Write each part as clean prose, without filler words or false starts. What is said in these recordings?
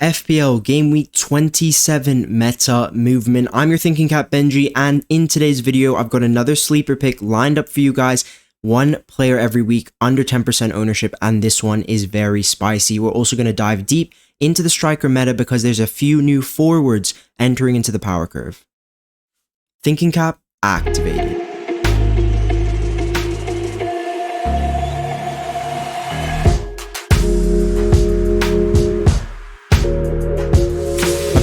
FPL Game Week 27 meta movement. I'm your Thinking Cap Benji, and in today's video, I've got another sleeper pick lined up for you guys. One player every week, under 10% ownership, and this one is very spicy. We're also going to dive deep into the striker meta because there's a few new forwards entering into the power curve. Thinking Cap activated.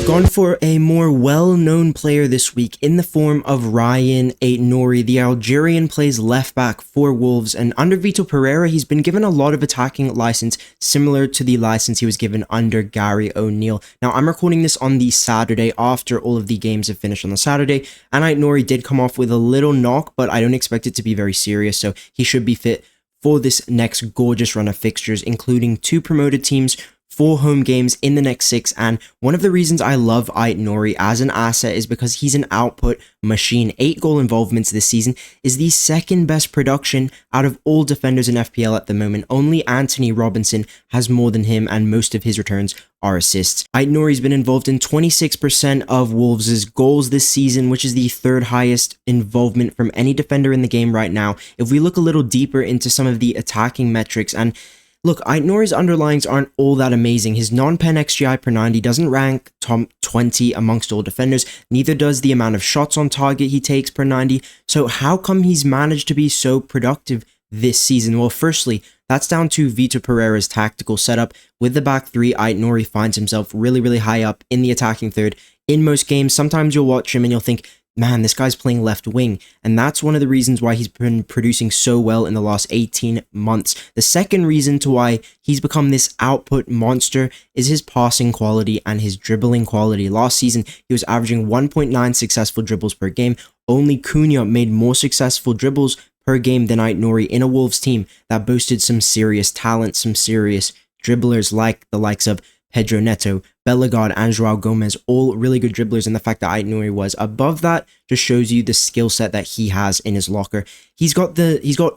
Gone for a more well-known player this week in the form of Ryan Aït-Nouri. The Algerian plays left back for Wolves, and under Vitor Pereira, he's been given a lot of attacking license, similar to the license he was given under Gary O'Neill. Now, I'm recording this on the Saturday after all of the games have finished on the Saturday, and Aït-Nouri did come off with a little knock, but I don't expect it to be very serious, so he should be fit for this next gorgeous run of fixtures, including 2 promoted teams, 4 home games in the next 6, and one of the reasons I love Aït-Nouri as an asset is because he's an output machine. 8 goal involvements this season is the second best production out of all defenders in FPL at the moment. Only Anthony Robinson has more than him, and most of his returns are assists. Aït-Nouri's been involved in 26% of Wolves' goals this season, which is the 3rd highest involvement from any defender in the game right now. If we look a little deeper into some of the attacking metrics, and look, Aït-Nouri's underlyings aren't all that amazing. His non-pen XGI per 90 doesn't rank top 20 amongst all defenders. Neither does the amount of shots on target he takes per 90. So how come he's managed to be so productive this season? Well, firstly, that's down to Vitor Pereira's tactical setup. With the back 3, Aït-Nouri finds himself really high up in the attacking third in most games. Sometimes you'll watch him and you'll think, man, this guy's playing left wing, and that's one of the reasons why he's been producing so well in the last 18 months. The second reason to why he's become this output monster is his passing quality and his dribbling quality. Last season, he was averaging 1.9 successful dribbles per game. Only Cunha made more successful dribbles per game than Aït-Nouri in a Wolves team that boasted some serious talent, some serious dribblers like the likes of Pedro Neto, Bellegarde, and Joao Gomez, all really good dribblers, and the fact that Aït-Nouri was above that just shows you the skill set that he has in his locker. He's got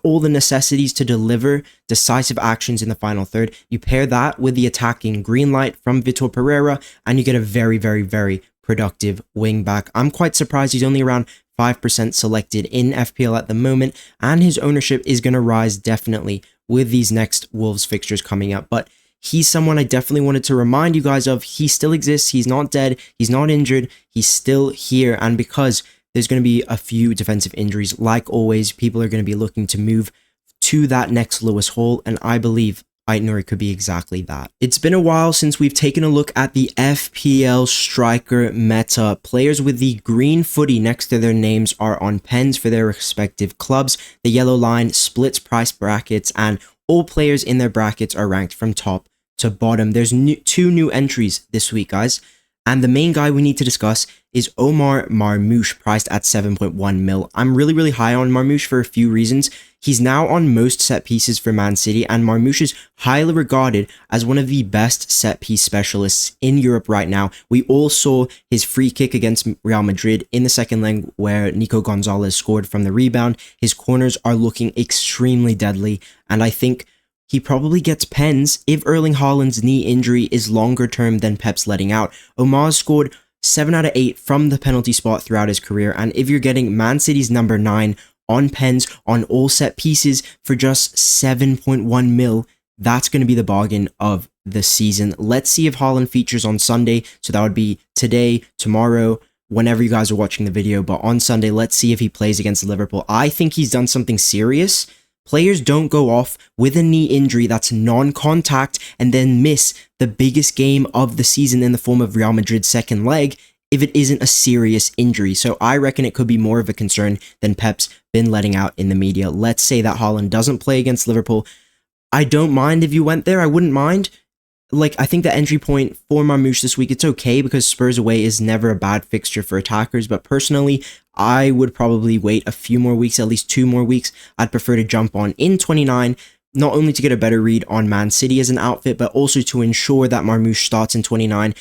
all the necessities to deliver decisive actions in the final third. You pair that with the attacking green light from Vitor Pereira, and you get a very productive wing back. I'm quite surprised he's only around 5% selected in FPL at the moment, and his ownership is going to rise definitely with these next Wolves fixtures coming up. But he's someone I definitely wanted to remind you guys of. He still exists. He's not dead. He's not injured. He's still here. And because there's going to be a few defensive injuries, like always, people are going to be looking to move to that next Lewis Hall. And I believe Aït-Nouri could be exactly that. It's been a while since we've taken a look at the FPL striker meta. Players with the green footy next to their names are on pens for their respective clubs. The yellow line splits price brackets, and all players in their brackets are ranked from top to bottom. There's 2 new entries this week, guys. And the main guy we need to discuss is Omar Marmoush, priced at 7.1 mil. I'm really high on Marmoush for a few reasons. He's now on most set pieces for Man City, and Marmoush is highly regarded as one of the best set piece specialists in Europe right now. We all saw his free kick against Real Madrid in the second leg where Nico Gonzalez scored from the rebound. His corners are looking extremely deadly, and I think he probably gets pens if Erling Haaland's knee injury is longer term than Pep's letting out. Omar's scored 7 out of 8 from the penalty spot throughout his career, and if you're getting Man City's number 9 on pens on all set pieces for just 7.1 mil, that's going to be the bargain of the season. Let's see if Haaland features on Sunday, so that would be today, tomorrow, whenever you guys are watching the video, but on Sunday, let's see if he plays against Liverpool. I think he's done something serious. Players don't go off with a knee injury that's non-contact and then miss the biggest game of the season in the form of Real Madrid's second leg if it isn't a serious injury. So I reckon it could be more of a concern than Pep's been letting out in the media. Let's say that Haaland doesn't play against Liverpool. I don't mind if you went there. I wouldn't mind. Like, I think the entry point for Marmoush this week, it's okay because Spurs away is never a bad fixture for attackers. But personally, I would probably wait a few more weeks, at least 2 more weeks. I'd prefer to jump on in 29, not only to get a better read on Man City as an outfit, but also to ensure that Marmoush starts in 29,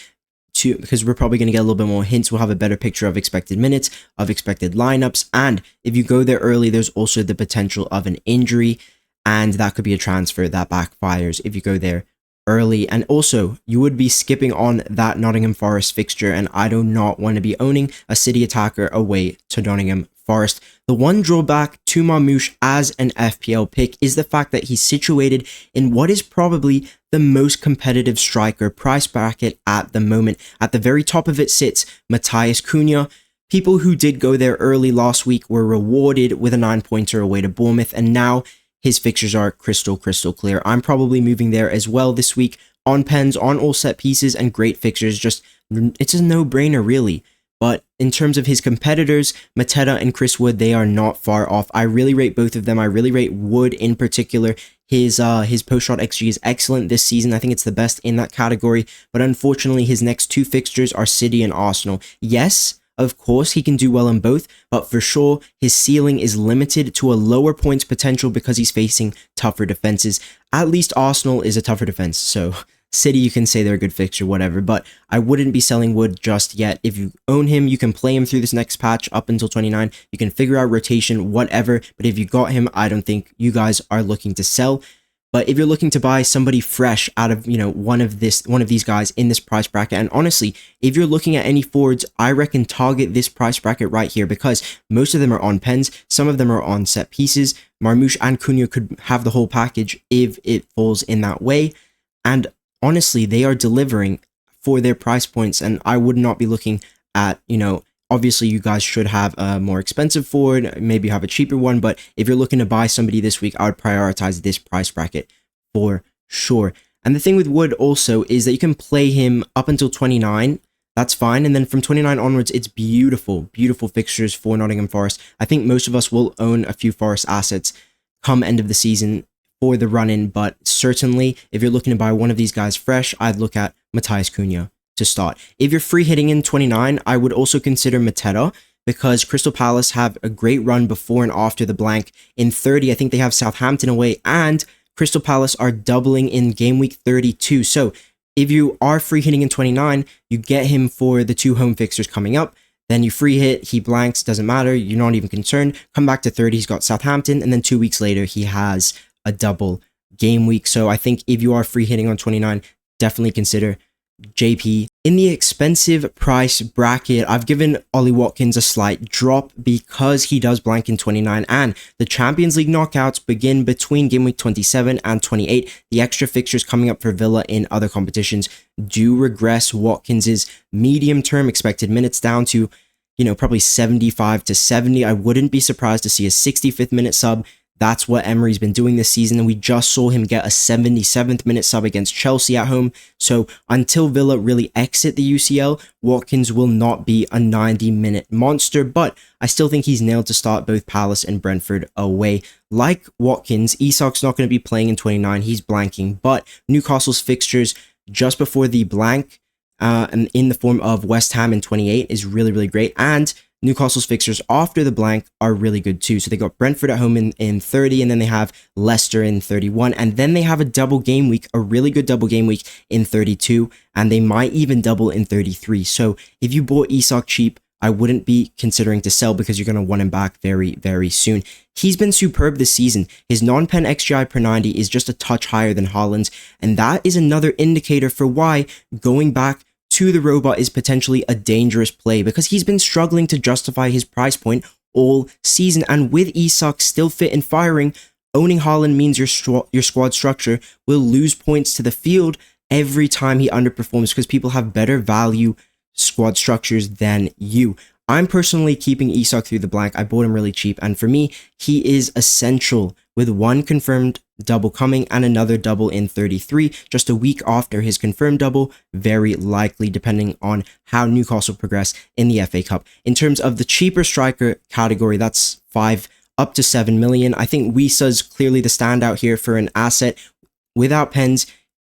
because we're probably going to get a little bit more hints. We'll have a better picture of expected minutes, of expected lineups. And if you go there early, there's also the potential of an injury, and that could be a transfer that backfires if you go there early. And also, you would be skipping on that Nottingham Forest fixture, and I do not want to be owning a City attacker away to Nottingham Forest. The one drawback to Marmoush as an FPL pick is the fact that he's situated in what is probably the most competitive striker price bracket at the moment. At the very top of it sits Matheus Cunha. People who did go there early last week were rewarded with a 9-pointer away to Bournemouth, and now his fixtures are crystal clear. I'm probably moving there as well this week on pens, on all set pieces, and great fixtures. Just, it's a no-brainer really. But in terms of his competitors, Mateta and Chris Wood, they are not far off. I really rate both of them. I really rate Wood in particular. His post-shot XG is excellent this season. I think it's the best in that category. But unfortunately, his next two fixtures are City and Arsenal. Yes, of course, he can do well in both, but for sure, his ceiling is limited to a lower points potential because he's facing tougher defenses. At least Arsenal is a tougher defense, so City, you can say they're a good fixture, whatever, but I wouldn't be selling Wood just yet. If you own him, you can play him through this next patch up until 29. You can figure out rotation, whatever, but if you got him, I don't think you guys are looking to sell. But if you're looking to buy somebody fresh out of, one of these guys in this price bracket, and honestly, if you're looking at any forwards, I reckon target this price bracket right here because most of them are on pens, some of them are on set pieces. Marmoush and Cunha could have the whole package if it falls in that way. And honestly, they are delivering for their price points, and I would not be looking at, obviously you guys should have a more expensive forward, maybe you have a cheaper one, but if you're looking to buy somebody this week, I would prioritize this price bracket for sure. And the thing with Wood also is that you can play him up until 29, that's fine, and then from 29 onwards, it's beautiful fixtures for Nottingham Forest. I think most of us will own a few Forest assets come end of the season for the run-in, but certainly if you're looking to buy one of these guys fresh, I'd look at Matheus Cunha to start. If you're free hitting in 29, I would also consider Mateta because Crystal Palace have a great run before and after the blank. In 30, I think they have Southampton away, and Crystal Palace are doubling in game week 32. So if you are free hitting in 29, you get him for the two home fixtures coming up. Then you free hit, he blanks, doesn't matter, you're not even concerned. Come back to 30, he's got Southampton, and then 2 weeks later, he has a double game week. So I think if you are free hitting on 29, definitely consider JP. In the expensive price bracket, I've given Ollie Watkins a slight drop because he does blank in 29, and the Champions League knockouts begin between game week 27 and 28. The extra fixtures coming up for Villa in other competitions do regress Watkins's medium-term expected minutes down to, probably 75 to 70. I wouldn't be surprised to see a 65th minute sub. That's what Emery's been doing this season, and we just saw him get a 77th minute sub against Chelsea at home. So until Villa really exit the UCL, Watkins will not be a 90-minute monster, but I still think he's nailed to start both Palace and Brentford away. Like Watkins, Isak's not going to be playing in 29, he's blanking, but Newcastle's fixtures just before the blank and in the form of West Ham in 28 is really great, and Newcastle's fixtures after the blank are really good too. So they got Brentford at home in 30, and then they have Leicester in 31, and then they have a double game week, a really good double game week in 32, and they might even double in 33. So if you bought Isak cheap, I wouldn't be considering to sell because you're going to want him back very soon. He's been superb this season. His non-pen XGI per 90 is just a touch higher than Haaland's, and that is another indicator for why going back to the robot is potentially a dangerous play because he's been struggling to justify his price point all season. And with Isak still fit and firing, owning Haaland means your squad structure will lose points to the field every time he underperforms because people have better value squad structures than you. I'm personally keeping Isak through the blank. I bought him really cheap, and for me, he is essential with one confirmed double coming and another double in 33, just a week after his confirmed double, very likely depending on how Newcastle progress in the FA Cup. In terms of the cheaper striker category, that's 5 up to 7 million. I think Wisa's clearly the standout here for an asset without pens.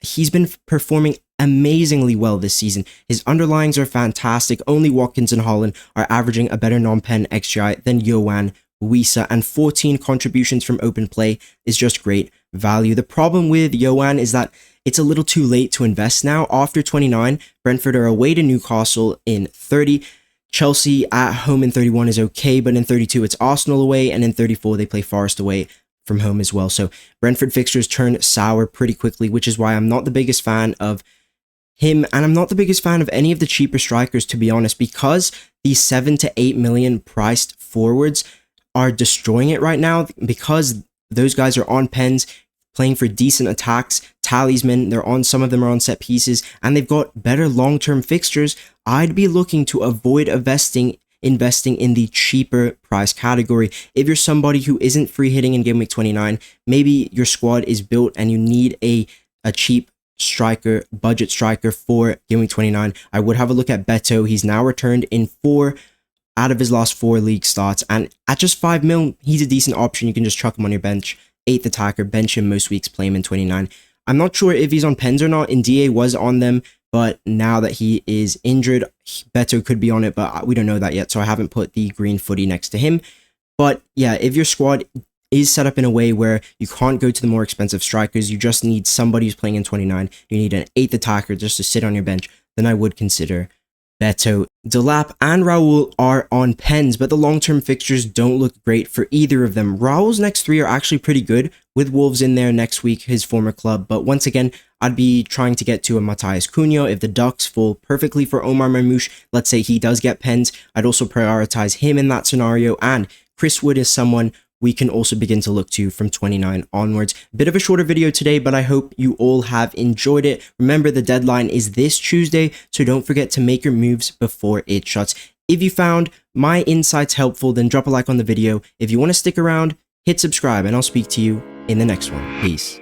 He's been performing amazingly well this season. His underlyings are fantastic. Only Watkins and Haaland are averaging a better non-pen XGI than Yohan Wissa, and 14 contributions from open play is just great value. The problem with Yohan is that it's a little too late to invest now. After 29, Brentford are away to Newcastle in 30. Chelsea at home in 31 is okay, but in 32 it's Arsenal away, and in 34 they play Forest away. from home as well. So Brentford fixtures turn sour pretty quickly, which is why I'm not the biggest fan of him, and I'm not the biggest fan of any of the cheaper strikers, to be honest, because these 7 to 8 million priced forwards are destroying it right now, because those guys are on pens, playing for decent attacks, talisman, some of them are on set pieces, and they've got better long-term fixtures. I'd be looking to avoid investing in the cheaper price category. If you're somebody who isn't free hitting in Game Week 29, maybe your squad is built and you need a cheap striker, budget striker for Game Week 29, I would have a look at Beto. He's now returned in 4 out of his last 4 league starts, and at just 5 mil, he's a decent option. You can just chuck him on your bench. 8th attacker, bench him most weeks, play him in 29. I'm not sure if he's on pens or not. In DA was on them, but now that he is injured, Beto could be on it, but we don't know that yet, so I haven't put the green footy next to him. But yeah, if your squad is set up in a way where you can't go to the more expensive strikers, you just need somebody who's playing in 29, you need an 8th attacker just to sit on your bench, then I would consider Beto. Delap and Raul are on pens, but the long-term fixtures don't look great for either of them. Raul's next 3 are actually pretty good, with Wolves in there next week, his former club, but once again, I'd be trying to get to a Matthias Cunha. If the Ducks fall perfectly for Omar Marmoush, let's say he does get pens, I'd also prioritize him in that scenario, and Chris Wood is someone we can also begin to look to from 29 onwards. Bit of a shorter video today, but I hope you all have enjoyed it. Remember, the deadline is this Tuesday, so don't forget to make your moves before it shuts. If you found my insights helpful, then drop a like on the video. If you want to stick around, hit subscribe, and I'll speak to you in the next one. Peace.